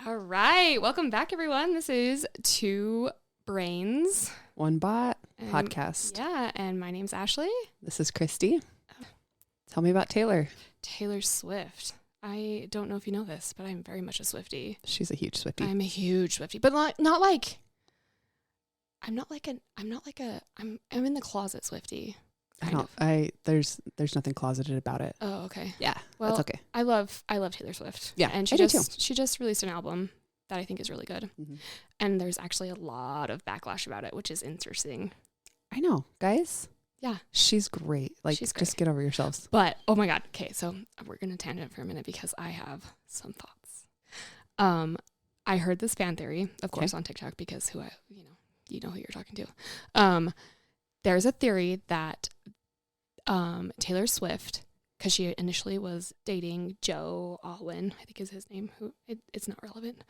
All right. Welcome back, everyone. This is Two Brains. One Bot podcast. Yeah. And my name's Ashley. This is Christy. Tell me about Taylor. Taylor Swift. I don't know if you know this, but I'm very much a Swiftie. She's a huge Swiftie. I'm a huge Swiftie, but not like, I'm in the closet Swiftie. There's nothing closeted about it. Oh, okay. Yeah. Well, that's okay. I love Taylor Swift. Yeah. And she just released an album that I think is really good. Mm-hmm. And there's actually a lot of backlash about it, which is interesting. I know, guys. Yeah. She's great. She's great. Just get over yourselves. But, oh my God. Okay. So we're going to tangent for a minute because I have some thoughts. I heard this fan theory, of course, on TikTok because you know who you're talking to. There's a theory that Taylor Swift, because she initially was dating Joe Alwyn, I think is his name, who it's not relevant,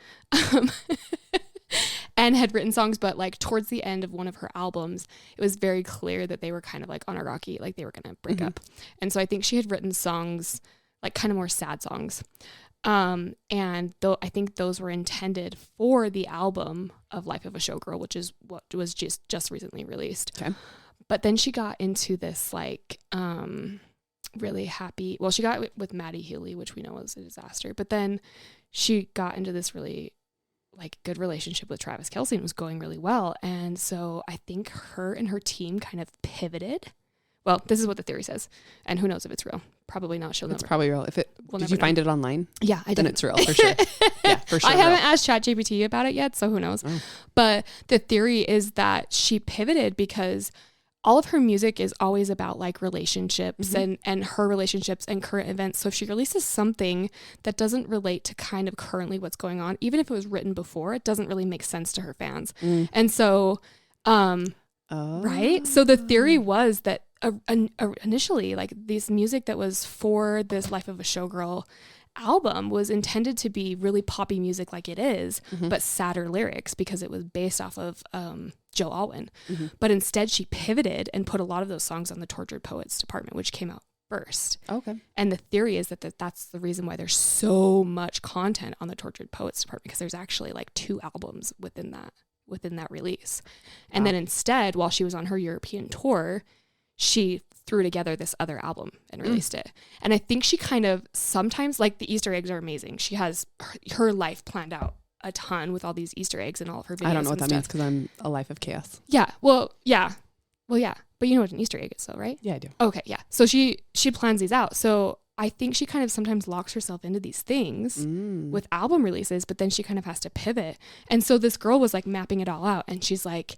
and had written songs, but like towards the end of one of her albums, it was very clear that they were kind of like on a rocky, like they were going to break up. And so I think she had written songs, like kind of more sad songs. And though I think those were intended for the album of Life of a Showgirl, which is what was just recently released. Okay. But then she got into this like really happy, well, she got with Maddie Healy, which we know was a disaster. But then she got into this really like good relationship with Travis Kelce and was going really well. And so I think her and her team kind of pivoted. Well, this is what the theory says. And who knows if it's real. Probably not. It's probably real. Did you find it online? Yeah, I did. Then it's real for sure. Yeah, for sure. I haven't asked ChatGPT about it yet, so who knows. Oh. But the theory is that she pivoted because all of her music is always about like relationships and her relationships and current events. So if she releases something that doesn't relate to kind of currently what's going on, even if it was written before, it doesn't really make sense to her fans. And so, right? So the theory was that initially, like this music that was for this Life of a Showgirl album was intended to be really poppy music like it is, but sadder lyrics because it was based off of Joe Alwyn. But instead she pivoted and put a lot of those songs on the Tortured Poets department, which came out first. Okay. And the theory is that that's the reason why there's so much content on the Tortured Poets department, because there's actually like 2 albums within that release. And then instead, while she was on her European tour, she threw together this other album and released it. And I think she kind of sometimes, like the Easter eggs are amazing. She has her life planned out a ton with all these Easter eggs and all of her videos. I don't know what that means because I'm a life of chaos. Yeah. Well, yeah. But you know what an Easter egg is though, right? Yeah, I do. Okay. Yeah. So she plans these out. So I think she kind of sometimes locks herself into these things with album releases, but then she kind of has to pivot. And so this girl was like mapping it all out. And she's like,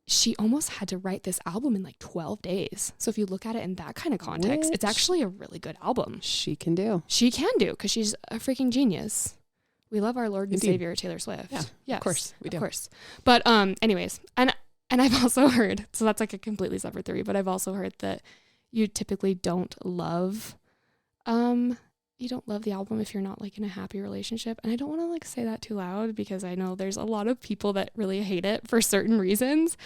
she almost had to write this album in like 12 days. So if you look at it in that kind of context, it's actually a really good album. She can do because she's a freaking genius. We love our Lord and Savior, Taylor Swift. Yeah, yes, of course we do. Of course. But anyways, and I've also heard, so that's like a completely separate theory, but I've also heard that you typically don't love the album if you're not like in a happy relationship. And I don't want to like say that too loud because I know there's a lot of people that really hate it for certain reasons.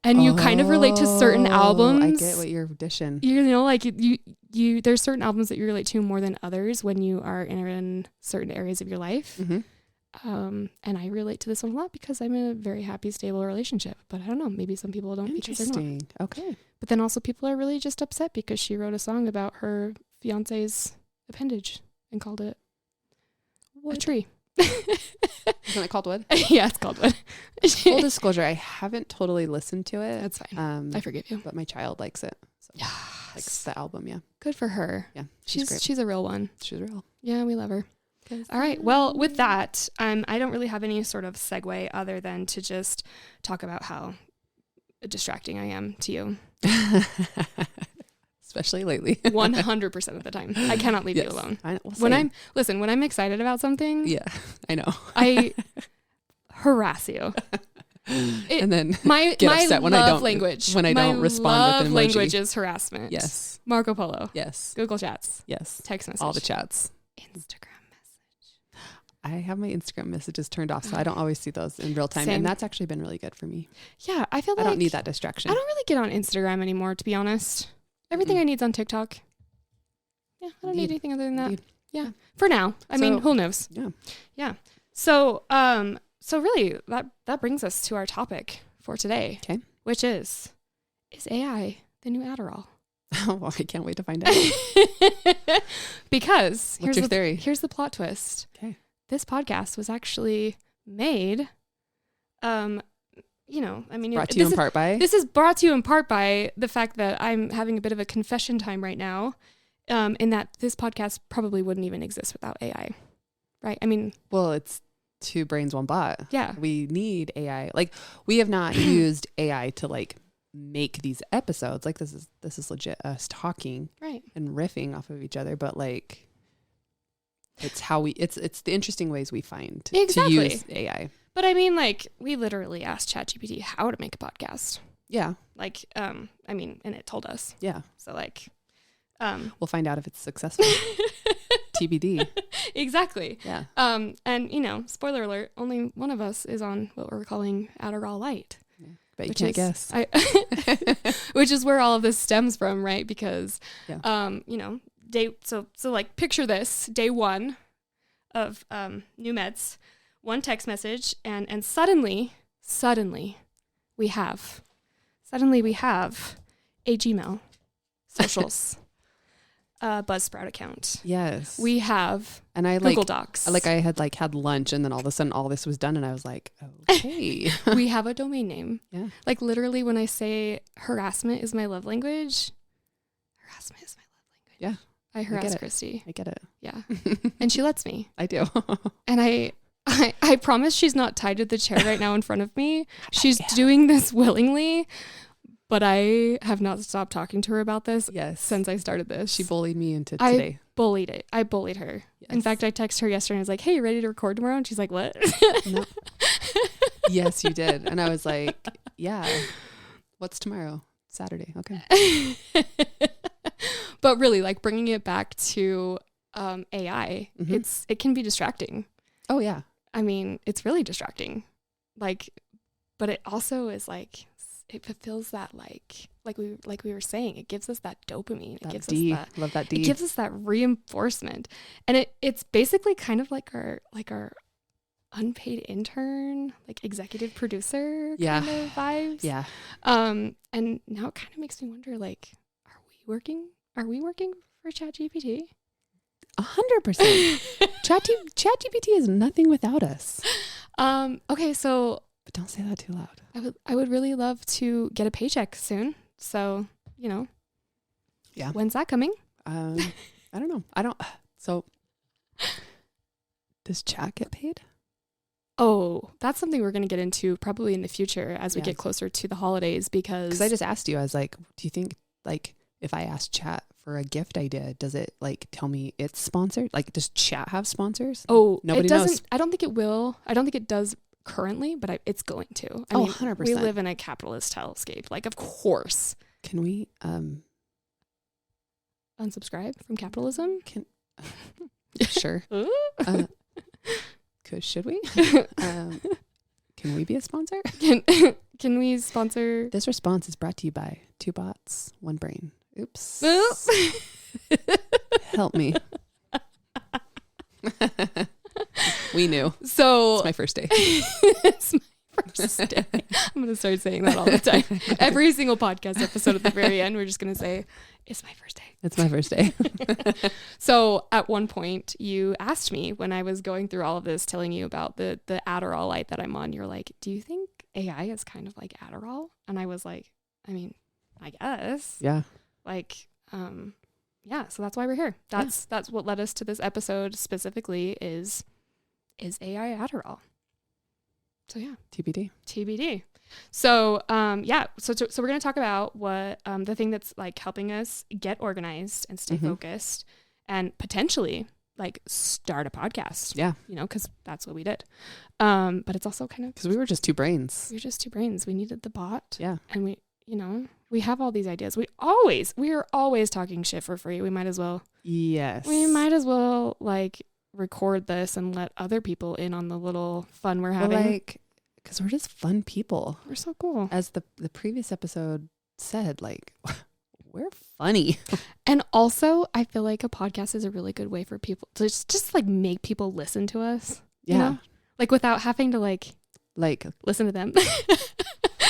And you kind of relate to certain albums. I get what you're dishing. You know, like you there's certain albums that you relate to more than others when you are in certain areas of your life. And I relate to this one a lot because I'm in a very happy, stable relationship. But I don't know, maybe some people don't because they're not. Okay. But then also people are really just upset because she wrote a song about her fiance's appendage and called it a tree. Isn't it called wood? Yeah, it's called wood. Full disclosure, I haven't totally listened to it. That's fine. I forgive you. But my child likes it. So yes. Likes the album, yeah. Good for her. Yeah, she's great. She's a real one. She's real. Yeah, we love her. All right. Well, with that, I don't really have any sort of segue other than to just talk about how distracting I am to you. Especially lately. 100% of the time. I cannot leave you alone. When I'm excited about something. Yeah, I know. I harass you. And then get upset when I don't respond with an emoji. My love language is harassment. Yes. Marco Polo. Yes. Google Chats. Yes. Text message. All the chats. Instagram message. I have my Instagram messages turned off, so I don't always see those in real time. Same. And that's actually been really good for me. Yeah, I feel like I don't need that distraction. I don't really get on Instagram anymore, to be honest. Everything I need is on TikTok. Yeah, I don't need anything other than that. Yeah. For now. I mean, who knows? Yeah. Yeah. So, so really that brings us to our topic for today. Okay. Which is AI the new Adderall? Well, I can't wait to find out. Because what's your theory? Here's the plot twist. Okay. This podcast was actually made, you know, I mean, brought to you in part by. This is brought to you in part by the fact that I'm having a bit of a confession time right now, in that this podcast probably wouldn't even exist without AI, right? I mean, well, it's two brains, one bot. Yeah. We need AI. Like, we have not used AI to like make these episodes. Like, this is legit us talking, right, and riffing off of each other. But like, it's how it's the interesting ways we find to use AI. But I mean, like, we literally asked ChatGPT how to make a podcast. Yeah. Like, I mean, and it told us. Yeah. So like, we'll find out if it's successful. TBD. Exactly. Yeah. And you know, spoiler alert, only one of us is on what we're calling Adderall Light. Yeah. But you can't guess. Which is where all of this stems from, right? Because, yeah. you know, so like picture this, day one of new meds, one text message, and suddenly we have a Gmail, socials, Buzzsprout account. Yes. We have and I Google Docs. I had lunch, and then all of a sudden all this was done, and I was like, okay. We have a domain name. Yeah. Like, literally, when I say harassment is my love language, harassment is my love language. Yeah. I harass Christy. I get it. Yeah. And she lets me. I do. And I promise she's not tied to the chair right now in front of me. She's doing this willingly, but I have not stopped talking to her about this since I started this. She bullied me into today. I bullied her. Yes. In fact, I texted her yesterday and I was like, hey, you ready to record tomorrow? And she's like, what? No. Yes, you did. And I was like, yeah. What's tomorrow? Saturday. Okay. But really, like, bringing it back to AI, it can be distracting. Oh, yeah. I mean, it's really distracting. Like, but it also is like, it fulfills that like we were saying, it gives us that dopamine. It gives us that, love that D. It gives us that reinforcement. And it's basically kind of like our unpaid intern, like executive producer kind of vibes. Yeah. And now it kind of makes me wonder, like, are we working for ChatGPT? 100%. ChatGPT is nothing without us. Okay, so, but don't say that too loud. I would really love to get a paycheck soon. So, you know. Yeah. When's that coming? I don't know. So does chat get paid? Oh, that's something we're going to get into probably in the future as we get closer to the holidays, because I just asked you, I was like, do you think, like, if I asked chat for a gift idea, does it like tell me it's sponsored? Like, does chat have sponsors? Oh, nobody it doesn't knows. I don't think it will. I don't think it does currently, but it's going to. I mean, 100%. we live in a capitalist hellscape. Like, of course. Can we unsubscribe from capitalism? Sure. Should we? Can we be a sponsor? Can we sponsor? This response is brought to you by 2 bots, 1 brain. Oops. Help me. We knew. So it's my first day. It's my first day. I'm going to start saying that all the time. Every single podcast episode at the very end, we're just going to say, it's my first day. It's my first day. So at one point you asked me, when I was going through all of this, telling you about the Adderall Light that I'm on, you're like, do you think AI is kind of like Adderall? And I was like, I mean, I guess. Yeah. Like, yeah. So that's why we're here. That's what led us to this episode specifically is AI Adderall. So yeah. TBD. So, yeah. So we're going to talk about what, the thing that's like helping us get organized and stay focused and potentially like start a podcast. Yeah. You know, cause that's what we did. But it's also kind of, cause we were just 2 brains. We were just 2 brains. We needed the bot. Yeah. And we, you know, we have all these ideas. We are always talking shit for free. We might as well. Yes. We might as well like record this and let other people in on the little fun we're having. Like, because we're just fun people. We're so cool. As the previous episode said, like, we're funny. And also, I feel like a podcast is a really good way for people to just like make people listen to us. Yeah. You know? Like without having to like listen to them.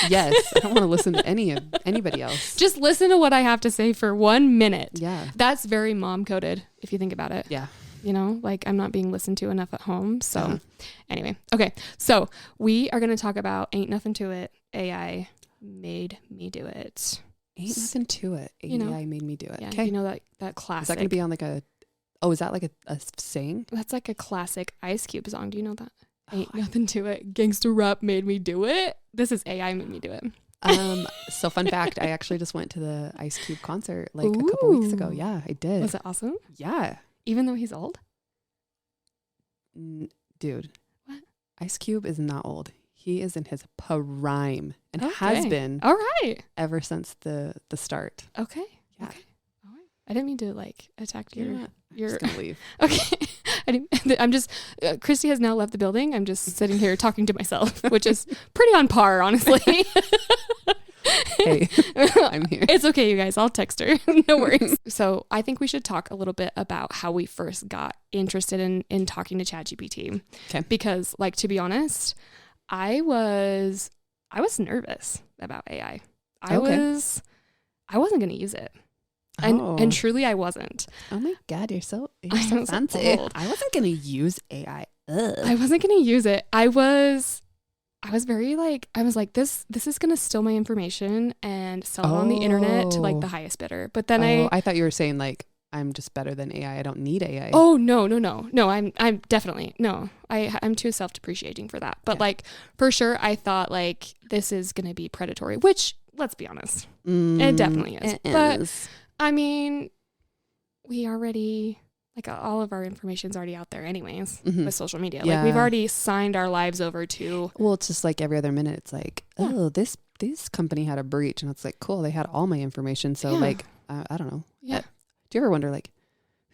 Yes. I don't want to listen to anybody else. Just listen to what I have to say for 1 minute. Yeah. That's very mom coded if you think about it. Yeah. You know, like I'm not being listened to enough at home. So anyway, okay. So we are going to talk about Ain't Nothing to It. AI made me do it. Ain't nothing to it. AI made me do it. Yeah. Okay. You know that classic. Is that going to be on like is that like a saying? That's like a classic Ice Cube song. Do you know that? Ain't nothing to it. Gangsta rap made me do it. This is AI made me do it. So fun fact, I actually just went to the Ice Cube concert like a couple weeks ago. Yeah, I did. Was it awesome? Yeah. Even though he's old? Dude. What? Ice Cube is not old. He is in his prime and has been all right ever since the start. Okay. Yeah. Okay. All right. I didn't mean to like attack your I'm just gonna leave. Okay. I'm just Christy has now left the building. I'm just sitting here talking to myself, which is pretty on par, honestly. Hey, I'm here. It's okay, you guys. I'll text her. No worries. So I think we should talk a little bit about how we first got interested in talking to ChatGPT. Okay. Because, like, to be honest, I was nervous about AI. I wasn't going to use it. And truly I wasn't. Oh my God, you're so fancy. Old. I wasn't going to use AI. Ugh. I wasn't going to use it. I was very like, I was like, this is going to steal my information and sell it on the internet to like the highest bidder. But then I thought you were saying like, I'm just better than AI. I don't need AI. Oh, no. I'm definitely, no, I'm too self-depreciating for that. But like, for sure, I thought like, this is going to be predatory, which let's be honest, it definitely is. But I mean, we already, like all of our information's already out there anyways with social media. Yeah. Like we've already signed our lives over to. Well, it's just like every other minute. It's like, this company had a breach, and it's like, cool. They had all my information. So like, I don't know. Yeah. Do you ever wonder like,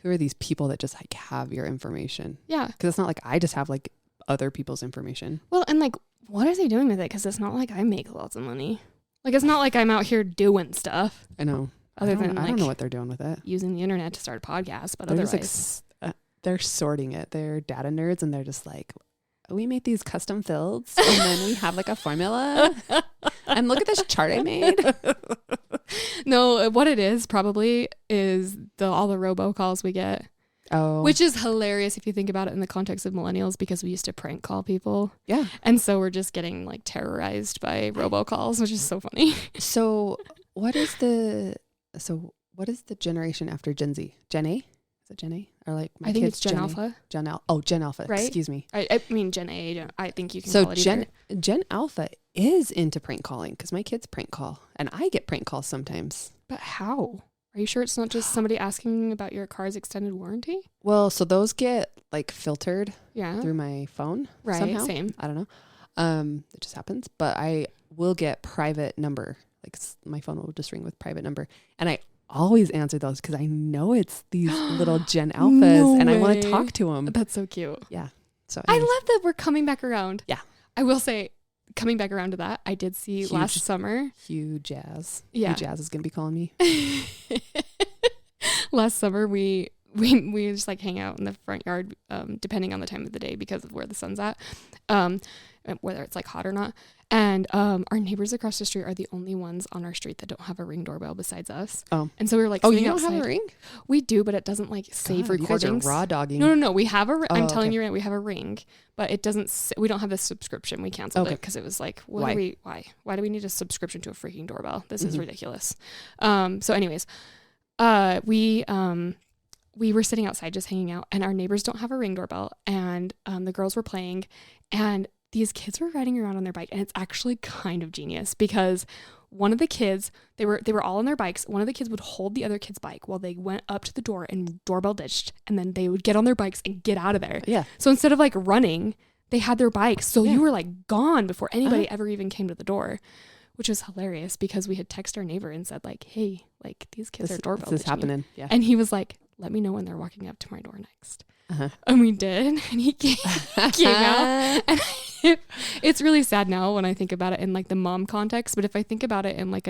who are these people that just like have your information? Yeah. Because it's not like I just have like other people's information. Well, and like, what are they doing with it? Because it's not like I make lots of money. Like, it's not like I'm out here doing stuff. I know. I don't know what they're doing with it. Using the internet to start a podcast, but they're otherwise. They're sorting it. They're data nerds, and they're just like, we made these custom fields, and then we have like a formula. And look at this chart I made. No, what it is probably is all the robocalls we get. Oh. Which is hilarious if you think about it in the context of millennials, because we used to prank call people. Yeah. And so we're just getting like terrorized by robocalls, which is so funny. So what is the generation after Gen Z? Gen A? Is it Gen A? Or like I think it's Gen Alpha. Gen Alpha. Right? Excuse me. I mean Gen A. I think you can so call it either. Gen Alpha is into prank calling because my kids prank call and I get prank calls sometimes. But how? Are you sure it's not just somebody asking about your car's extended warranty? Well, so those get like filtered through my phone. Right. Somehow. Same. I don't know. It just happens. But I will get private number. Like my phone will just ring with private number. And I always answer those because I know it's these little Gen Alphas and I want to talk to them. That's so cute. Yeah. So I love that we're coming back around. Yeah. I will say, coming back around to that, I did see last summer. Hugh Jazz. Yeah. Hugh Jazz is going to be calling me. Last summer, we just like hang out in the front yard, depending on the time of the day because of where the sun's at, whether it's like hot or not. And our neighbors across the street are the only ones on our street that don't have a Ring doorbell besides us. Oh. And so we were like, you don't have a Ring? We do, but it doesn't like save recordings. You guys are raw dogging. No. We have a. I'm telling you, we have a Ring, but it doesn't. We don't have the subscription. We canceled it because it was like, why do we need a subscription to a freaking doorbell? This is ridiculous. So, anyways, we were sitting outside just hanging out, and our neighbors don't have a Ring doorbell, and the girls were playing, and these kids were riding around on their bike, and it's actually kind of genius because one of the kids, they were all on their bikes. One of the kids would hold the other kid's bike while they went up to the door and doorbell ditched, and then they would get on their bikes and get out of there. Yeah. So instead of like running, they had their bikes. So you were like gone before anybody ever even came to the door, which was hilarious because we had texted our neighbor and said like, hey, like these kids are doorbell ditching. This is happening. Yeah. And he was like, let me know when they're walking up to my door next. And we did, and he came out, and it's really sad now when I think about it in like the mom context. But if I think about it in like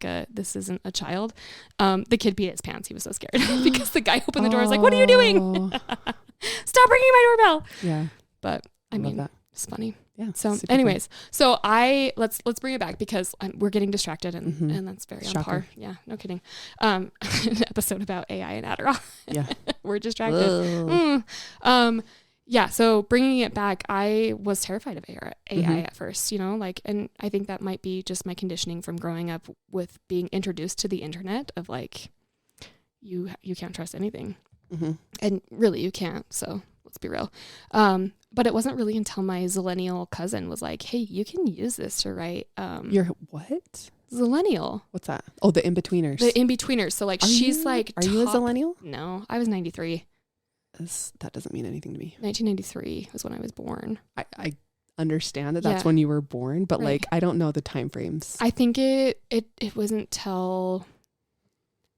a this isn't a child, the kid peed his pants. He was so scared because the guy opened the door. I was like, "What are you doing? Stop ringing my doorbell!" Yeah, but I mean, that. it's funny. Yeah. So anyways, so let's bring it back because we're getting distracted and that's very on par. Yeah, no kidding. An episode about AI and Adderall. Yeah. We're distracted. Yeah. So bringing it back, I was terrified of AI at first, and I think that might be just my conditioning from growing up with being introduced to the internet of like, you can't trust anything. And really you can't. So let's be real. But it wasn't really until my zillennial cousin was like, "Hey, you can use this to write." You're what? Zillennial. What's that? Oh, the in-betweeners. The in-betweeners. So like Are you a zillennial? No, I was 93. That doesn't mean anything to me. 1993 was when I was born. I understand that's when you were born, but like I don't know the time frames. I think it wasn't till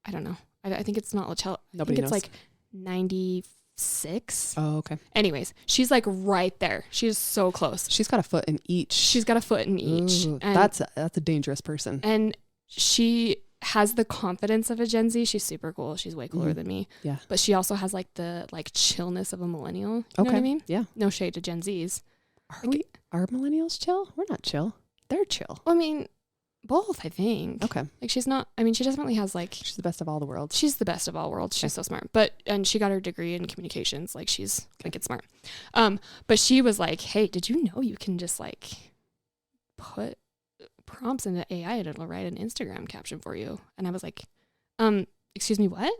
I don't know. I think it's not till Nobody knows. It's like 96. Oh, okay. Anyways, she's like right there. She's so close. She's got a foot in each. She's got a foot in each. Ooh, that's a dangerous person. And she has the confidence of a Gen Z. She's super cool. She's way cooler than me. Yeah. But she also has like the chillness of a millennial. You know what I mean? Yeah. No shade to Gen Zs. Are millennials chill? We're not chill. They're chill. Well, I mean, both, I think. Okay. Like she definitely has she's the best of all the worlds. She's the best of all worlds. She's so smart. And she got her degree in communications. Like she's wicked smart. But she was like, "Hey, did you know you can just like put prompts into AI and it'll write an Instagram caption for you?" And I was like, excuse me, what?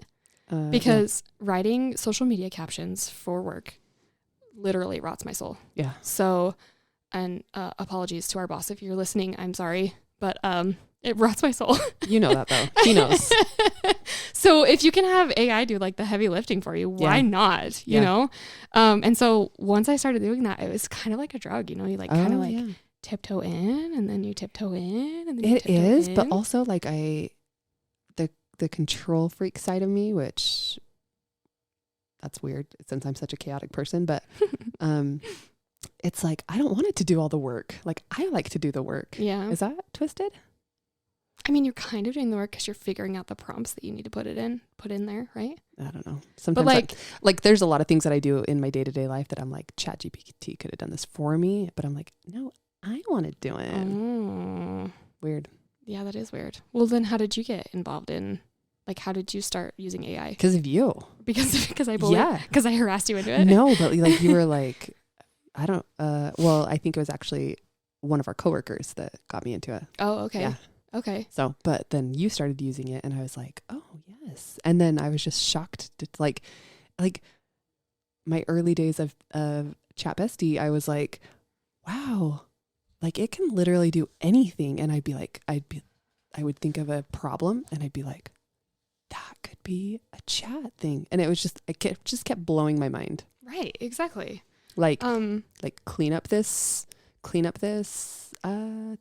Because writing social media captions for work literally rots my soul. Yeah. So, and apologies to our boss if you're listening. I'm sorry, but it rots my soul. You know that though. He knows. So if you can have AI do like the heavy lifting for you, why not? You know? And so once I started doing that, it was kind of like a drug, you like kind of like tiptoe in and then you tiptoe in and then you tiptoe in. But also like the control freak side of me, which that's weird since I'm such a chaotic person, but it's like I don't want it to do all the work. Like I like to do the work. Yeah. Is that twisted? I mean, you're kind of doing the work because you're figuring out the prompts that you need to put in there, right? I don't know. Sometimes like there's a lot of things that I do in my day-to-day life that I'm like, ChatGPT could have done this for me, but I'm like, no, I want to do it. Oh. Weird. Yeah, that is weird. Well, then how did you get involved in, like, how did you start using AI? Because of you. Because I bullied? Yeah. Because I harassed you into it? No, but like you were like, I don't, well, I think it was actually one of our coworkers that got me into it. Oh, okay. Yeah. Okay. So, but then you started using it and I was like, oh yes. And then I was just shocked to like my early days of Chat Bestie, I was like, wow, like it can literally do anything. And I would think of a problem and I'd be like, that could be a chat thing. And it was just, just kept blowing my mind. Right. Exactly. Like clean up this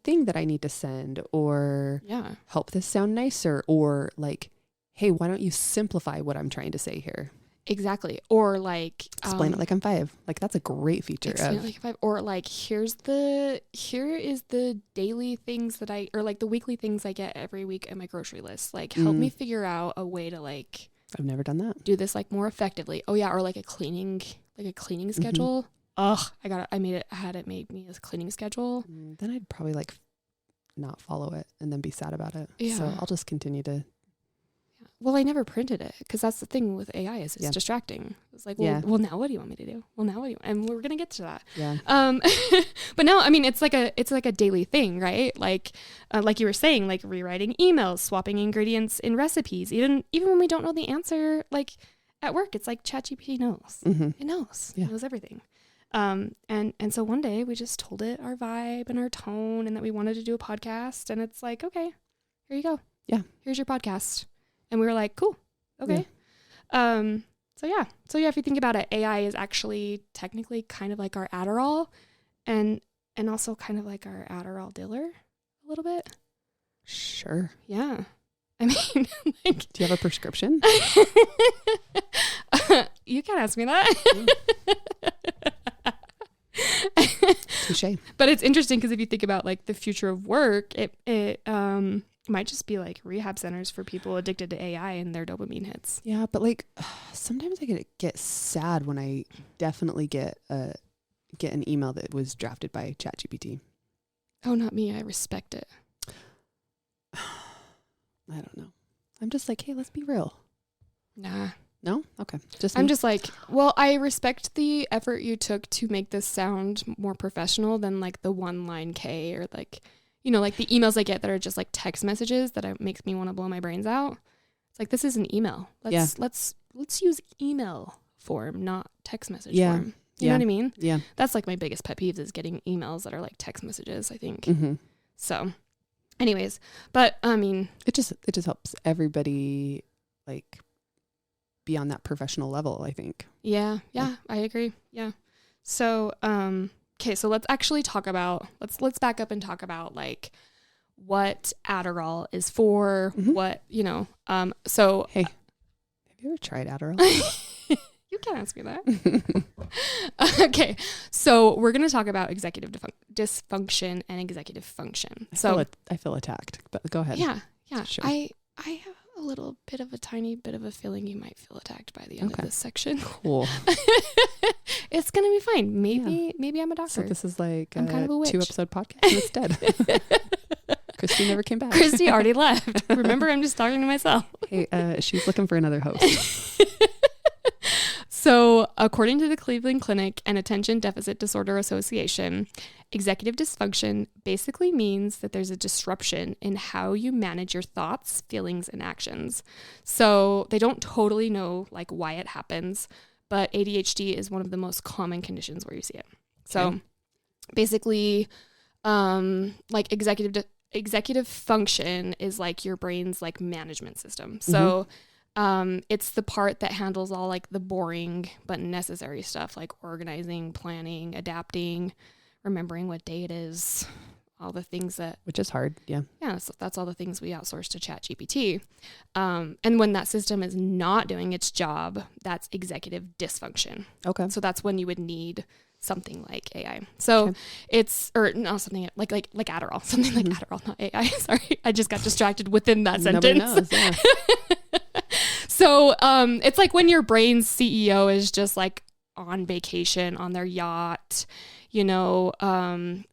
thing that I need to send, or help this sound nicer, or like, hey, why don't you simplify what I'm trying to say here? Exactly. Or like explain it like I'm 5. Like that's a great feature. Explain it like 5. Or like here is the daily things or like the weekly things I get every week in my grocery list. Like help me figure out a way to like I've never done that. Do this like more effectively. Oh yeah, or like a cleaning schedule. Ugh, I had it made me a cleaning schedule. Then I'd probably like not follow it and then be sad about it. Yeah. So I'll just continue to. Well, I never printed it because that's the thing with AI is it's distracting. It's like, well, now what do you want me to do? Well, now what do you? And we're gonna get to that. Yeah. But no, I mean it's like a daily thing, right? Like you were saying, like rewriting emails, swapping ingredients in recipes, even when we don't know the answer, like at work, it's like ChatGPT knows. Mm-hmm. It knows. Yeah. It knows everything. And so one day we just told it our vibe and our tone and that we wanted to do a podcast, and it's like, okay, here you go. Yeah. Here's your podcast. And we were like, cool. Okay. Yeah. So if you think about it, AI is actually technically kind of like our Adderall and also kind of like our Adderall dealer a little bit. Sure. Yeah. I mean, like, do you have a prescription? You can't ask me that. Touché. But it's interesting because if you think about like the future of work, it might just be like rehab centers for people addicted to AI and their dopamine hits. Yeah, but like sometimes I get sad when I definitely get an email that was drafted by ChatGPT. Oh, not me. I respect it. I don't know. I'm just like, hey, let's be real. Nah. No? Okay. I'm just like, well, I respect the effort you took to make this sound more professional than like the one-line K or like, you know, like the emails I get that are just like text messages that makes me want to blow my brains out. It's like, this is an email. Let's use email form, not text message form. You know what I mean? Yeah. That's like my biggest pet peeves is getting emails that are like text messages, I think. Mm-hmm. So anyways, but I mean, it just helps everybody like be on that professional level, I think. Yeah, I agree. Yeah. So, okay, so let's actually talk about, let's back up and talk about like what Adderall is for, what, you know, so. Hey, have you ever tried Adderall? You can't ask me that. Okay, so we're going to talk about executive dysfunction and executive function. I feel attacked, but go ahead. Yeah. Sure. I have a little bit of a tiny bit of a feeling you might feel attacked by the end of this section. Cool. It's going to be fine. Maybe I'm a doctor. So this is like I'm kind of a witch. 2-episode podcast and it's dead. Christy never came back. Christy already left. Remember, I'm just talking to myself. Hey, she's looking for another host. So, according to the Cleveland Clinic and Attention Deficit Disorder Association, executive dysfunction basically means that there's a disruption in how you manage your thoughts, feelings, and actions. So, they don't totally know like why it happens, but ADHD is one of the most common conditions where you see it. So, basically, like executive function is like your brain's like management system. So, it's the part that handles all like the boring but necessary stuff like organizing, planning, adapting, remembering what day it is, all the things that... Which is hard, yeah. Yeah, so that's all the things we outsource to ChatGPT. And when that system is not doing its job, that's executive dysfunction. Okay. So that's when you would need something like AI. So it's, or no, something like Adderall, something like Adderall, not AI. Sorry, I just got distracted within that sentence. Nobody knows, yeah. So it's like when your brain's CEO is just like on vacation on their yacht, you know, and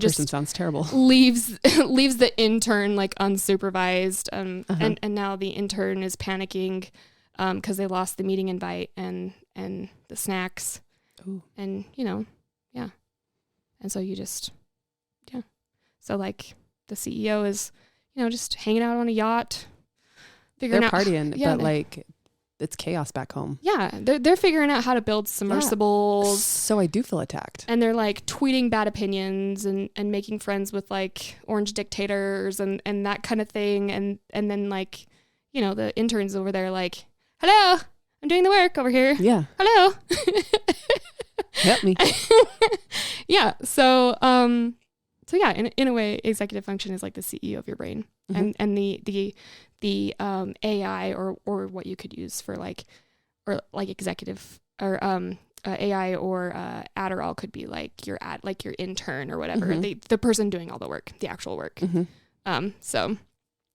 just person sounds terrible. leaves the intern like unsupervised, and now the intern is panicking because they lost the meeting invite and the snacks. Ooh. And you know, and so you just so like the CEO is, you know, just hanging out on a yacht. They're partying, but like it's chaos back home. Yeah, they're figuring out how to build submersibles. So I do feel attacked. And they're like tweeting bad opinions and making friends with like orange dictators and that kind of thing. And then like, you know, the interns over there like, hello, I'm doing the work over here. Yeah. Hello. Help me. Yeah. So yeah, in a way, executive function is like the CEO of your brain, and the AI or what you could use for like executive or AI or Adderall could be like your intern or whatever, the person doing all the work, the actual work. So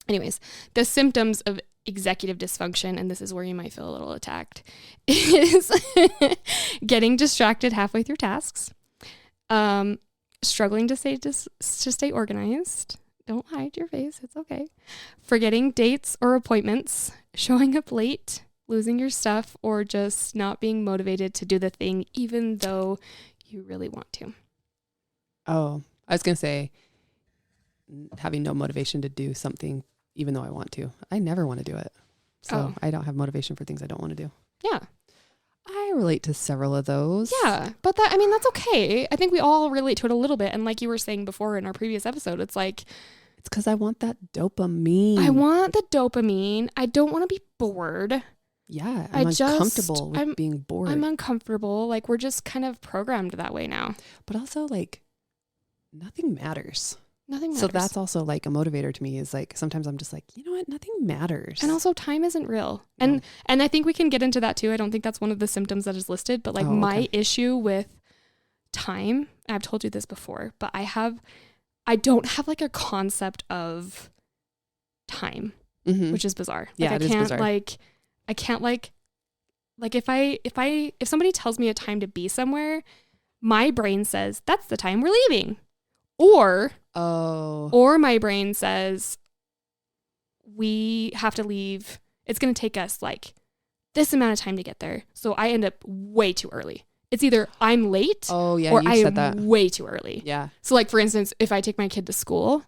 anyways, the symptoms of executive dysfunction, and this is where you might feel a little attacked, is getting distracted halfway through tasks, struggling to stay organized. Don't hide your face. It's okay. Forgetting dates or appointments, showing up late, losing your stuff, or just not being motivated to do the thing even though you really want to. Oh, I was going to say having no motivation to do something even though I want to. I never want to do it. So I don't have motivation for things I don't want to do. Yeah. I relate to several of those. Yeah, but that's okay. I think we all relate to it a little bit. And like you were saying before in our previous episode, it's like... It's because I want that dopamine. I want the dopamine. I don't want to be bored. Yeah, I'm uncomfortable with being bored. I'm uncomfortable. Like, we're just kind of programmed that way now. But also, like, nothing matters. Nothing matters. So that's also like a motivator to me is like, sometimes I'm just like, you know what? Nothing matters. And also time isn't real. No. And I think we can get into that too. I don't think that's one of the symptoms that is listed, but like my issue with time, I've told you this before, but I don't have like a concept of time, which is bizarre. Yeah, like, it is bizarre. I can't like if somebody tells me a time to be somewhere, my brain says that's the time we're leaving. Or my brain says we have to leave. It's going to take us like this amount of time to get there. So I end up way too early. It's either I'm late or I am way too early. Yeah. So like, for instance, if I take my kid to school,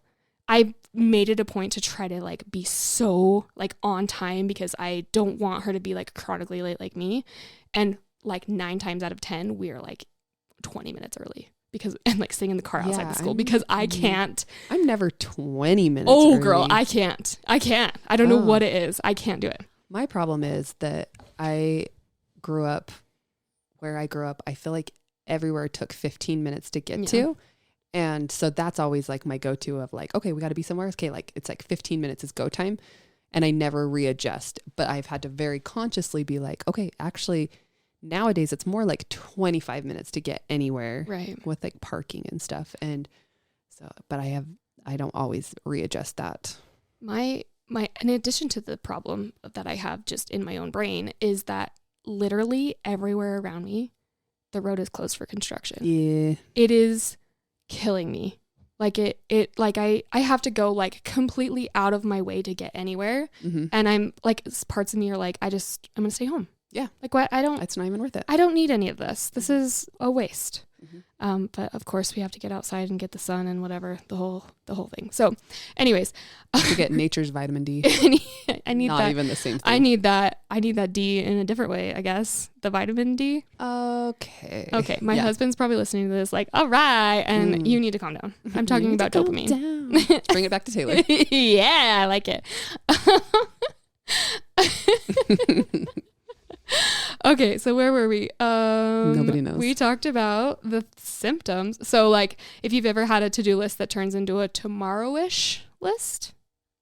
I made it a point to try to like be so like on time because I don't want her to be like chronically late like me. And like 9 times out of 10, we are like 20 minutes early and like sitting in the car outside the school because I can't. I'm never 20 minutes early. Oh, girl, I can't. I don't know what it is. I can't do it. My problem is that I grew up where I grew up. I feel like everywhere took 15 minutes to get to. And so that's always like my go-to of like, okay, we got to be somewhere. Okay. Like it's like 15 minutes is go time. And I never readjust, but I've had to very consciously be like, okay, actually nowadays it's more like 25 minutes to get anywhere with like parking and stuff. And so, but I don't always readjust that. In addition to the problem that I have just in my own brain is that literally everywhere around me, the road is closed for construction. Yeah. It is killing me. Like I have to go like completely out of my way to get anywhere. And I'm like, parts of me are like, I'm going to stay home. Yeah. Like what? It's not even worth it. I don't need any of this. This is a waste. But of course we have to get outside and get the sun and whatever, the whole thing. So anyways, to get nature's vitamin D. I need not that. Even the same thing. I need that D in a different way, I guess. The vitamin D. Okay. My husband's probably listening to this like, all right. And you need to calm down. I'm talking about dopamine. Bring it back to Taylor. Yeah, I like it. Okay, so where were we? Nobody knows. We talked about the symptoms. So like if you've ever had a to-do list that turns into a tomorrow-ish list,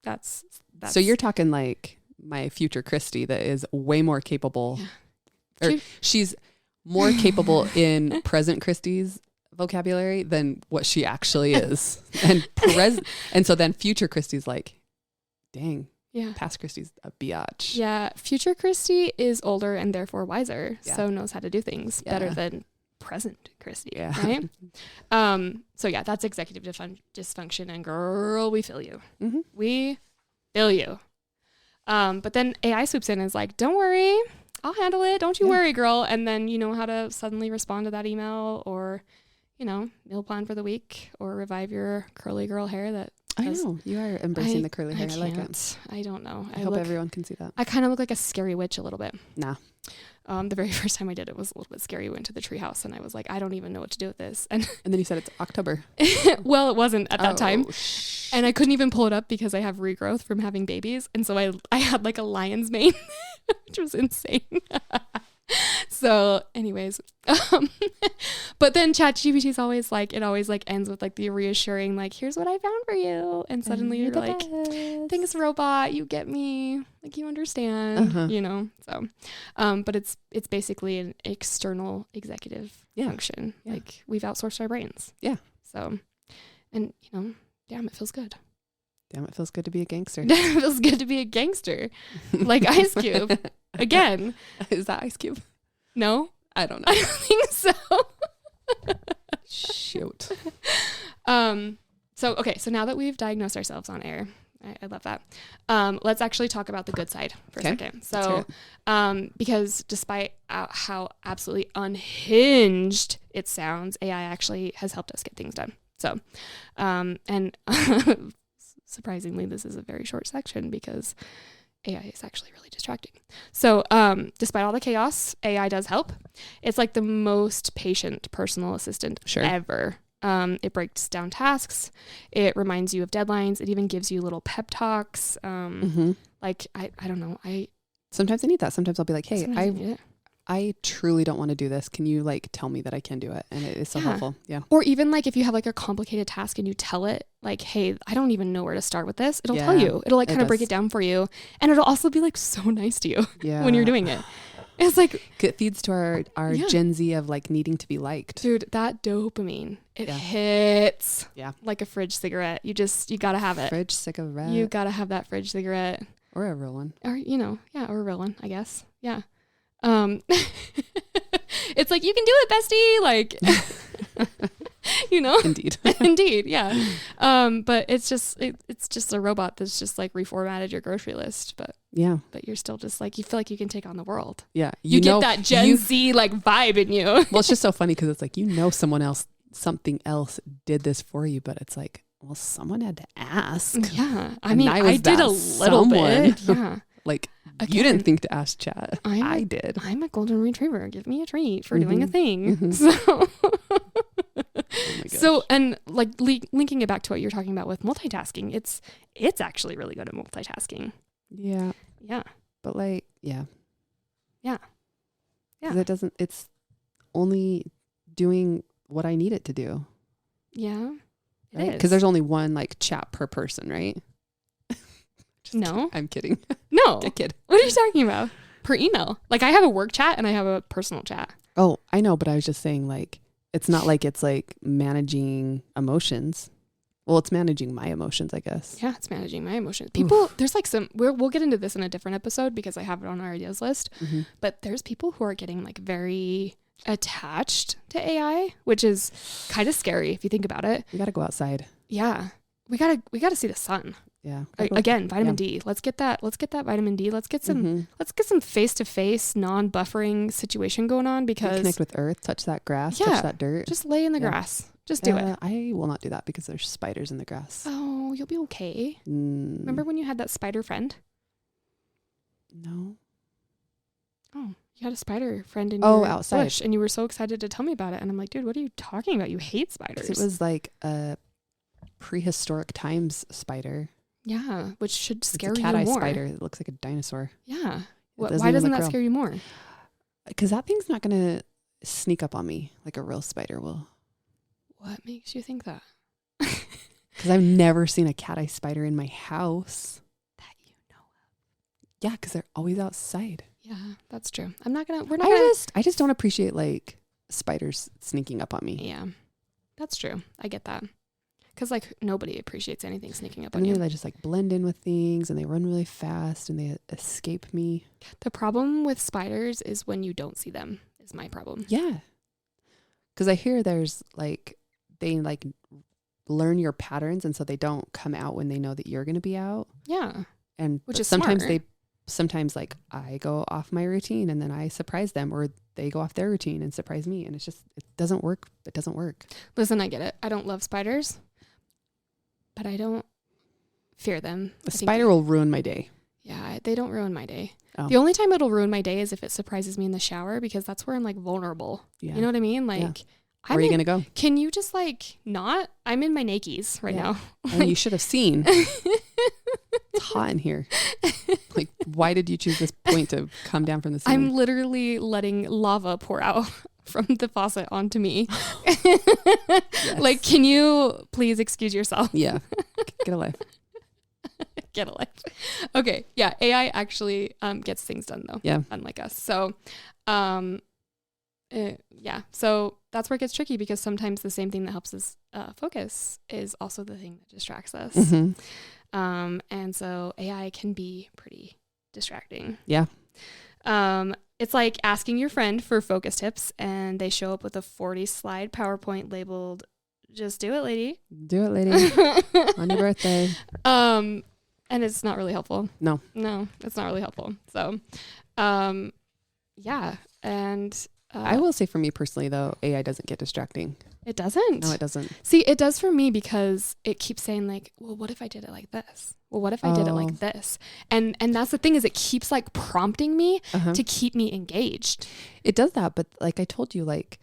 that's so you're talking like my future Christy that is way more capable or she's more capable in present Christy's vocabulary than what she actually is. And so then future Christy's like, dang. Yeah. Past Christy's a biatch. Yeah. Future Christy is older and therefore wiser. Yeah. So knows how to do things better than present Christy. Yeah. Right. So yeah, that's executive dysfunction. And girl, we feel you. We feel you. But then AI swoops in and is like, don't worry, I'll handle it. Don't you worry, girl. And then you know how to suddenly respond to that email or, meal plan for the week or revive your curly girl hair that I know you are embracing the curly hair. I like it. I don't know. I hope everyone can see that. I kind of look like a scary witch a little bit. Nah. The very first time I did it was a little bit scary. We went to the treehouse and I was like, I don't even know what to do with this. And then you said it's October. Well, it wasn't at that time. And I couldn't even pull it up because I have regrowth from having babies. And so I had like a lion's mane, which was insane. So anyways, but then ChatGPT is always like, it always like ends with like the reassuring, like, here's what I found for you. And suddenly you're like, thanks robot, you get me, like you understand, so, but it's basically an external executive function. Yeah. Like we've outsourced our brains. Yeah. So, and damn, it feels good. Damn, it feels good to be a gangster. It feels good to be a gangster. Like Ice Cube. Again. Is that Ice Cube? No? I don't know. I don't think so. Shoot. So now that we've diagnosed ourselves on air, I love that. Let's actually talk about the good side for a second. So, because despite how absolutely unhinged it sounds, AI actually has helped us get things done. So, and surprisingly, this is a very short section because AI is actually really distracting. So despite all the chaos, AI does help. It's like the most patient personal assistant ever. It breaks down tasks. It reminds you of deadlines. It even gives you little pep talks. Like, I don't know. Sometimes I need that. Sometimes I'll be like, hey, I truly don't want to do this. Can you like tell me that I can do it? And it is so helpful. Yeah. Or even like if you have like a complicated task and you tell it like, hey, I don't even know where to start with this. It'll tell you. It'll like kind of break it down for you. And it'll also be like so nice to you when you're doing it. It's like, it feeds to our Yeah. Gen Z of like needing to be liked. dude, that dopamine, it Yeah. hits Yeah. like a fridge cigarette. You gotta have it. Fridge cigarette. You gotta have that fridge cigarette. Or a real one. Or, or a real one, I guess. Yeah. It's like, you can do it, bestie. Like, Indeed. indeed. Yeah. But it's just a robot that's just like reformatted your grocery list. But you're still just like, you feel like you can take on the world. Yeah. You get that Gen Z like vibe in you. Well, it's just so funny because it's like, something else did this for you, but it's like, well, someone had to ask. Yeah. I And mean, I did a little bit. Yeah. Like, Again, you didn't think to ask chat. I did. I'm a golden retriever. Give me a treat for doing a thing. Mhm. So, Oh my gosh. so, and like linking it back to what you're talking about with multitasking, it's actually really good at multitasking. Yeah. Yeah. But like, yeah. Yeah. 'Cause it's only doing what I need it to do. Yeah. Right? Because there's only one like chat per person, right? No. I'm kidding. No. A kid. What are you talking about? Per email. Like, I have a work chat and I have a personal chat. Oh, I know, but I was just saying like, it's not like it's like managing emotions. Well, it's managing my emotions, I guess. Yeah, it's managing my emotions. People, there's like we'll get into this in a different episode because I have it on our ideas list. Mm-hmm. But there's people who are getting like very attached to AI, which is kind of scary if you think about it. We got to go outside. Yeah. We gotta see the sun. Yeah. Again, vitamin D. Let's get that vitamin D. Let's get some face-to-face non-buffering situation going on because connect with earth, touch that grass, Yeah. touch that dirt. just lay in the grass. Just do it. I will not do that because there's spiders in the grass. Oh, you'll be okay. Remember when you had that spider friend? No. Oh, you had a spider friend in your outside. bush and you were so excited to tell me about it. And I'm like, dude, what are you talking about? You hate spiders. It was like a prehistoric times spider. Yeah, which should scare you more. It's a cat-eye more. spider. It looks like a dinosaur. Yeah. Why even doesn't look that real. scare you more? Because that thing's not going to sneak up on me like a real spider will. What makes you think that? Because I've never seen a cat-eye spider in my house. That you know of. Yeah, because they're always outside. Yeah, that's true. We're not gonna. I just don't appreciate like spiders sneaking up on me. Yeah, that's true. I get that. Because like nobody appreciates anything sneaking up on And you. then they just like blend in with things and they run really fast and they escape me. The problem with spiders is when you don't see them is my problem. Yeah. Because I hear there's like, they like learn your patterns and so they don't come out when they know that you're going to be out. Yeah. And which is sometimes smart. sometimes like I go off my routine and then I surprise them or they go off their routine and surprise me. And it's just, it doesn't work. It doesn't work. Listen, I get it. I don't love spiders, but I don't fear them. A spider will ruin my day. Yeah, they don't ruin my day. Oh. The only time it'll ruin my day is if it surprises me in the shower because that's where I'm like vulnerable. Yeah. You know what I mean? Like, Yeah. Where are you going to go? Can you just like not? I'm in my Nikes right now. And you should have seen. It's hot in here. Like, why did you choose this point to come down from the ceiling? I'm literally letting lava pour out from the faucet onto me. Yes. Like, can you please excuse yourself? Yeah. Get a life. Get a life. Okay. Yeah. AI actually gets things done though. Yeah. Unlike us. So, yeah. So that's where it gets tricky because sometimes the same thing that helps us focus is also the thing that distracts us. Mm-hmm. And so AI can be pretty distracting. Yeah. It's like asking your friend for focus tips and they show up with a 40-slide PowerPoint labeled, "Just do it, lady." Do it, lady. On your birthday. And it's not really helpful. No, it's not really helpful. So, yeah. And I will say for me personally, though, AI doesn't get distracting. It doesn't. No, it doesn't. See, it does for me because it keeps saying like, well, what if I did it like this? Well, what if I did it like this? And that's the thing is it keeps like prompting me to keep me engaged. It does that. But like I told you, like,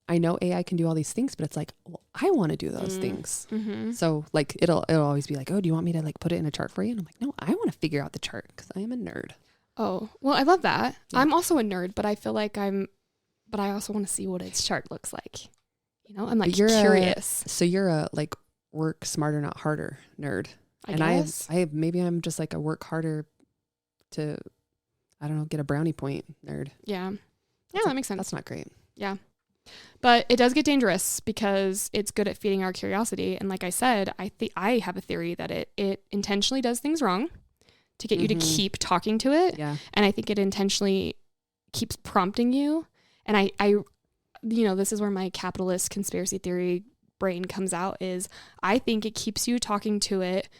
I know AI can do all these things, but it's like, well, I want to do those things. Mm-hmm. So like, it'll always be like, oh, do you want me to like put it in a chart for you? And I'm like, no, I want to figure out the chart because I am a nerd. Oh, well, I love that. Yeah. I'm also a nerd, but I feel like but I also want to see what its chart looks like. You know, I'm like curious. So you're a like work smarter, not harder nerd. I guess. maybe I'm just like a work harder to I don't know, get a brownie point, nerd. Yeah. Yeah, that makes sense. That's not great. Yeah. But it does get dangerous because it's good at feeding our curiosity. And like I said, I have a theory that it intentionally does things wrong to get you to keep talking to it. Yeah. And I think it intentionally keeps prompting you. And I this is where my capitalist conspiracy theory brain comes out, is I think it keeps you talking to it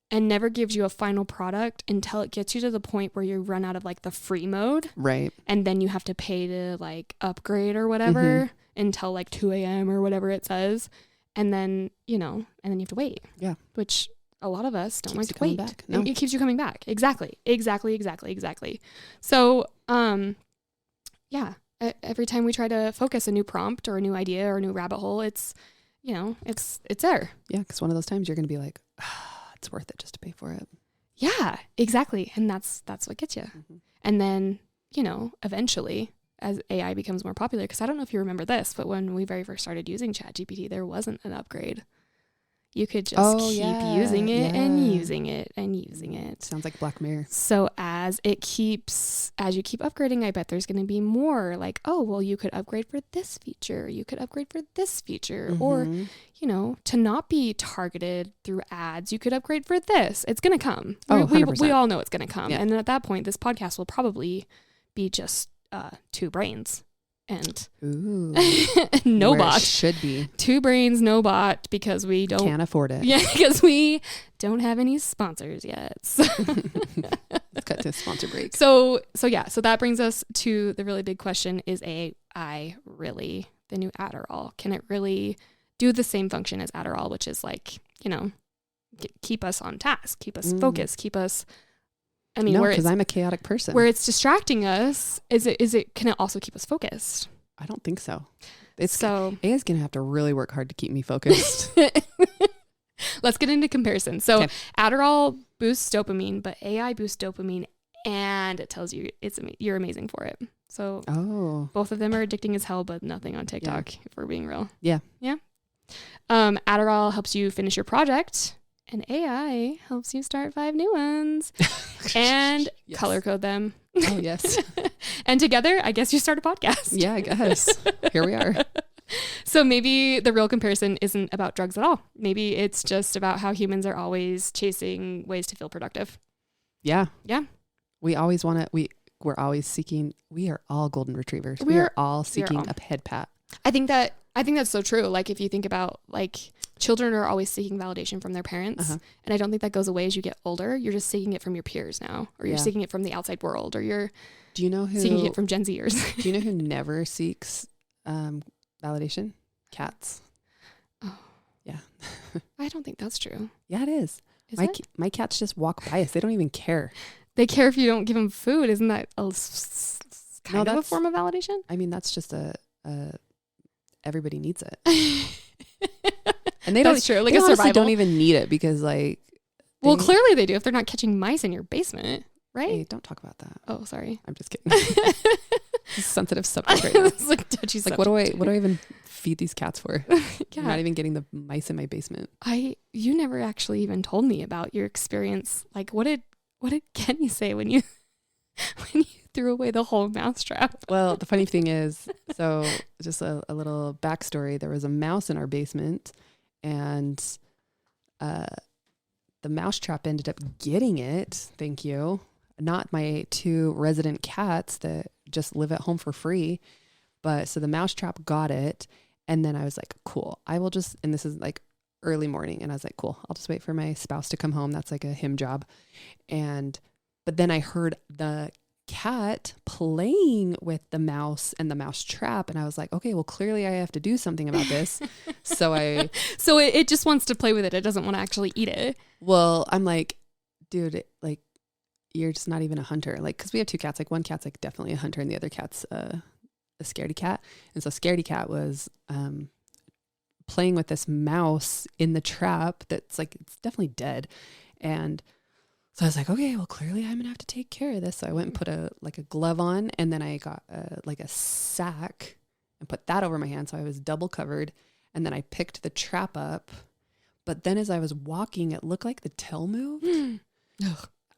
and never gives you a final product until it gets you to the point where you run out of like the free mode. Right. And then you have to pay to like upgrade or whatever until like 2 a.m. or whatever it says. And then, and then you have to wait. Yeah. Which a lot of us don't Keeps like to you coming wait. back. No. It keeps you coming back. Exactly. So, yeah. Every time we try to focus a new prompt or a new idea or a new rabbit hole, it's there. Yeah. Because one of those times you're going to be like, it's worth it just to pay for it. Yeah, exactly. And that's what gets you. And then, eventually as AI becomes more popular, because I don't know if you remember this, but when we very first started using ChatGPT, there wasn't an upgrade. You could just keep using it and using it and using it. Sounds like Black Mirror. So as you keep upgrading, I bet there's going to be more like, oh, well, you could upgrade for this feature. You could upgrade for this feature. Or, to not be targeted through ads, you could upgrade for this. It's going to come. We all know it's going to come. Yeah. And then at that point, this podcast will probably be just 2 brains. And no bot. Should be 2 brains, no bot, because we can't afford it. Yeah, because we don't have any sponsors yet. So. Let's cut to a sponsor break. So that brings us to the really big question: is AI really the new Adderall? Can it really do the same function as Adderall, which is like, keep us on task, keep us focused, keep us. I mean, no, because I'm a chaotic person. Where it's distracting us, can it also keep us focused? I don't think so. AI is going to have to really work hard to keep me focused. Let's get into comparison. So Adderall boosts dopamine, but AI boosts dopamine and it tells you you're amazing for it. So both of them are addicting as hell, but nothing on TikTok, if we're being real. Yeah. Yeah. Adderall helps you finish your project. And AI helps you start 5 new ones and color code them. Oh, yes. And together, I guess you start a podcast. Yeah, I guess. Here we are. So maybe the real comparison isn't about drugs at all. Maybe it's just about how humans are always chasing ways to feel productive. Yeah. Yeah. We always want to, we're always seeking, we are all golden retrievers. We are all seeking a head pat. I think that's so true. Like if you think about like children are always seeking validation from their parents. And I don't think that goes away as you get older. You're just seeking it from your peers now, or you're seeking it from the outside world, or you're seeking it from Gen Zers. Do you know who never seeks validation? Cats. Oh. Yeah. I don't think that's true. Yeah, it is. My cats just walk by us. They don't even care. They care if you don't give them food. Isn't that kind of a form of validation? I mean, that's just everybody needs it. And they don't. True. Like they a survival. Don't even need it because like. Well, clearly they do if they're not catching mice in your basement, right? Hey, don't talk about that. Oh, sorry. I'm just kidding. It's a sensitive subject right now. It's like touchy subject. What do I even feed these cats for? I'm not even getting the mice in my basement. You never actually even told me about your experience. Like, what did Kenny say when you threw away the whole mousetrap? Well, the funny thing is, so just a little backstory. There was a mouse in our basement, and the mousetrap ended up getting it. Thank you. Not my 2 resident cats that just live at home for free. But so the mousetrap got it. And then I was like, cool, I will just, and this is like early morning. And I was like, cool, I'll just wait for my spouse to come home. That's like a him job. But then I heard the cat playing with the mouse and the mouse trap, and I was like, okay, well, clearly I have to do something about this. So it just wants to play with it. It doesn't want to actually eat it. Well, I'm like, dude, like you're just not even a hunter. Like, because we have 2 cats. Like one cat's like definitely a hunter, and the other cat's a scaredy cat. And so scaredy cat was playing with this mouse in the trap that's like, it's definitely dead. And so I was like, okay, well, clearly I'm gonna have to take care of this. So I went and put a glove on, and then I got a sack and put that over my hand. So I was double covered, and then I picked the trap up. But then as I was walking, it looked like the tail moved.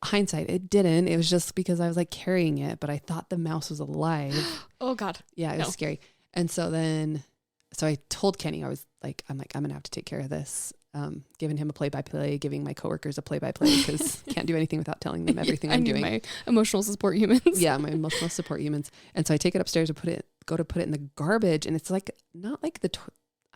hindsight, it didn't. It was just because I was like carrying it, but I thought the mouse was alive. Oh God. Yeah, it was scary. And so I told Kenny, I'm going to have to take care of this. Giving him a play-by-play, giving my coworkers a play-by-play because can't do anything without telling them everything I'm doing. My emotional support humans. Yeah, my emotional support humans. And so I take it upstairs and go to put it in the garbage. And it's like, not like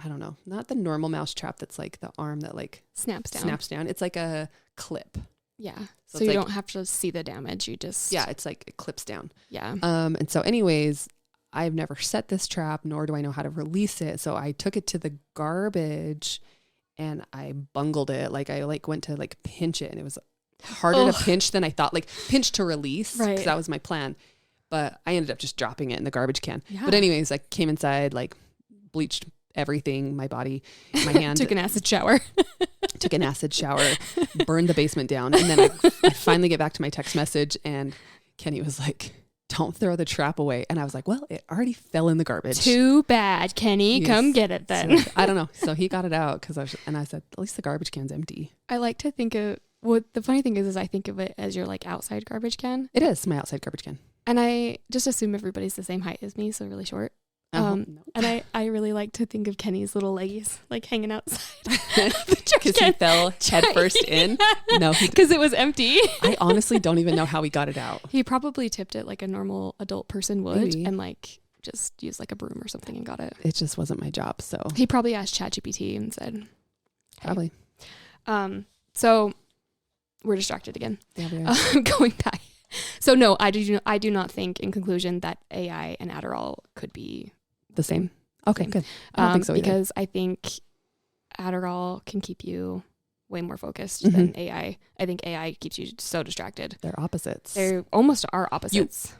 I don't know, not the normal mouse trap that's like the arm that like snaps down. It's like a clip. Yeah. So you don't have to see the damage. You just. Yeah, it's like it clips down. Yeah. And so anyways, I've never set this trap, nor do I know how to release it. So I took it to the garbage and I bungled it. Like I went to like pinch it and it was harder to pinch than I thought, like pinch to release. Right. Because that was my plan. But I ended up just dropping it in the garbage can. Yeah. But anyways, I came inside, like bleached everything, my body, my hand. Took an acid shower. Burned the basement down. And then I finally get back to my text message and Kenny was like, don't throw the trap away. And I was like, well, it already fell in the garbage. Too bad, Kenny. Yes. Come get it then. So, I don't know. So he got it out I said, at least the garbage can's empty. I like to think of what the funny thing is I think of it as your like outside garbage can. It is my outside garbage can. And I just assume everybody's the same height as me. So really short. No. And I really like to think of Kenny's little leggies like hanging outside because he fell head first in. No, because it was empty. I honestly don't even know how he got it out. He probably tipped it like a normal adult person would. Maybe. And like just used like a broom or something and got it. It just wasn't my job. So he probably asked ChatGPT and said, hey. Probably. So we're distracted again. Yeah, we are. Going back. So no, I do not think in conclusion that AI and Adderall could be the same. Okay, good. I don't think so either. Because I think Adderall can keep you way more focused than AI. I think AI keeps you so distracted. They're opposites. They almost are opposites.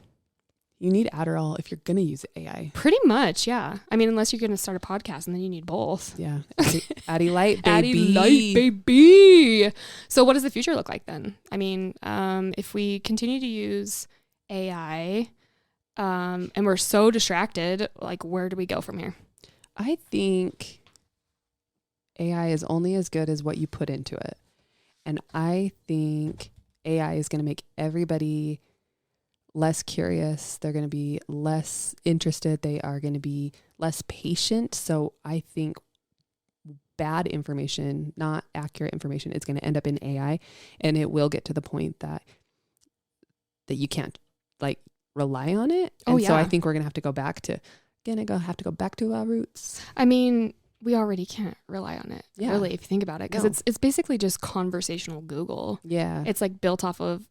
You need Adderall if you're going to use AI. Pretty much, yeah. I mean, unless you're going to start a podcast and then you need both. Yeah. Addy Light, baby. Addy Light, baby. So what does the future look like then? I mean, if we continue to use AI and we're so distracted, like where do we go from here? I think AI is only as good as what you put into it. And I think AI is going to make everybody less curious. They're going to be less interested. They are going to be less patient. So I think bad information, not accurate information, is going to end up in AI, and it will get to the point that you can't like rely on it. And so I think we're going to have to go back to our roots. I mean, we already can't rely on it, really, if you think about it, because it's basically just conversational Google. Yeah. It's like built off of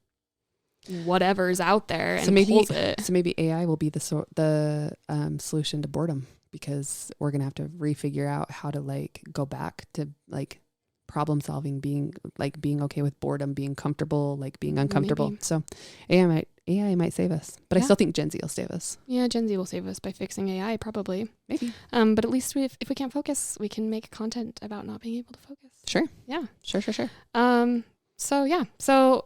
whatever's out there and pulls it. So maybe AI will be the solution to boredom, because we're going to have to refigure out how to like go back to like problem solving, being okay with boredom, being comfortable, like being uncomfortable. Maybe. So AI might save us, but I still think Gen Z will save us. Yeah, Gen Z will save us by fixing AI, probably. Maybe. But at least if we can't focus, we can make content about not being able to focus. Sure. Yeah. Sure. So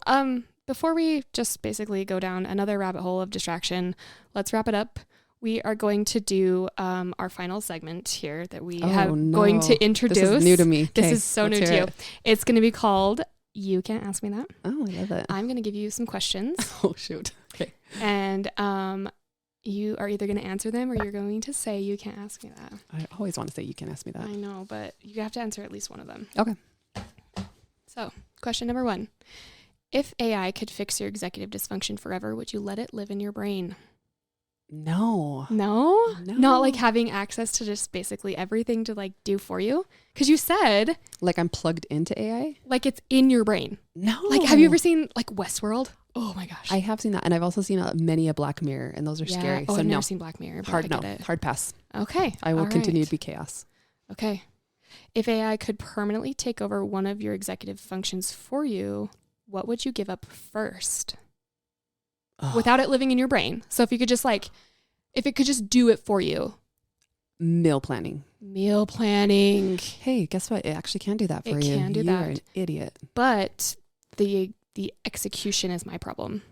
before we just basically go down another rabbit hole of distraction, let's wrap it up. We are going to do our final segment here that we going to introduce. This is new to me. This is so new to you. It's going to be called You Can't Ask Me That. Oh, I love it. I'm going to give you some questions. Oh, shoot. Okay. And you are either going to answer them or you're going to say you can't ask me that. I always want to say you can't ask me that. I know, but you have to answer at least one of them. Okay. So, question number 1. If AI could fix your executive dysfunction forever, would you let it live in your brain? No. Not like having access to just basically everything to like do for you? Because you said like I'm plugged into AI? Like it's in your brain. No. Like have you ever seen like Westworld? Oh my gosh. I have seen that. And I've also seen many a Black Mirror, and those are scary. Oh, so I've never seen Black Mirror. Hard pass. Okay. I will continue to be chaos. Okay. If AI could permanently take over one of your executive functions for you, what would you give up first? Without it living in your brain. So if you could just if it could just do it for you. Meal planning. Hey, guess what? It actually can do that for you. It can do that. You're an idiot. But the execution is my problem.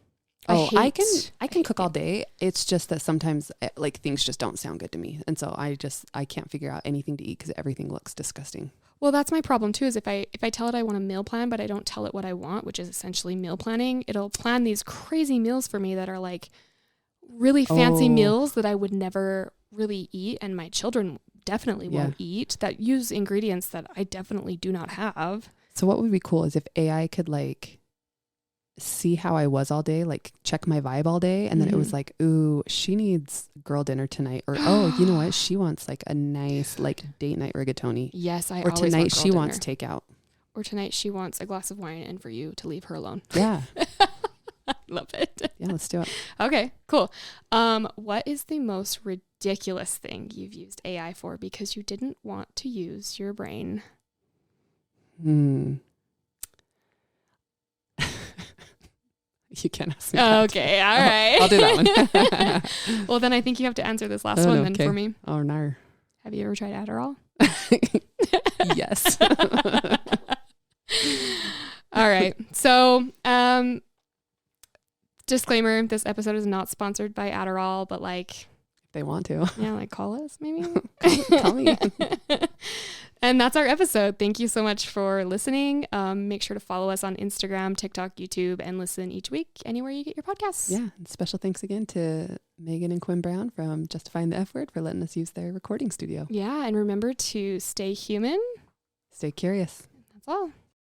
I can cook all day. It's just that sometimes like things just don't sound good to me. And so I can't figure out anything to eat because everything looks disgusting. Well, that's my problem too, is if I tell it I want a meal plan, but I don't tell it what I want, which is essentially meal planning, it'll plan these crazy meals for me that are like really fancy meals that I would never really eat. And my children definitely won't eat, that use ingredients that I definitely do not have. So what would be cool is if AI could like see how I was all day, like check my vibe all day. And then it was like, ooh, she needs girl dinner tonight. Or, oh, you know what? She wants like a nice like date night rigatoni. Yes, Or tonight she wants takeout. Or tonight she wants a glass of wine and for you to leave her alone. Yeah. Love it. Yeah, let's do it. Okay, cool. What is the most ridiculous thing you've used AI for because you didn't want to use your brain? You can't ask me that. Okay, all right. I'll do that one. Well, then I think you have to answer this last one then for me. Oh, no. Have you ever tried Adderall? Yes. All right. So, disclaimer, this episode is not sponsored by Adderall, but like, if they want to. Yeah, like call us maybe. Call me. And that's our episode. Thank you so much for listening. Make sure to follow us on Instagram, TikTok, YouTube, and listen each week anywhere you get your podcasts. Yeah. And special thanks again to Megan and Quinn Brown from Justifying the F Word for letting us use their recording studio. Yeah. And remember to stay human. Stay curious. That's all.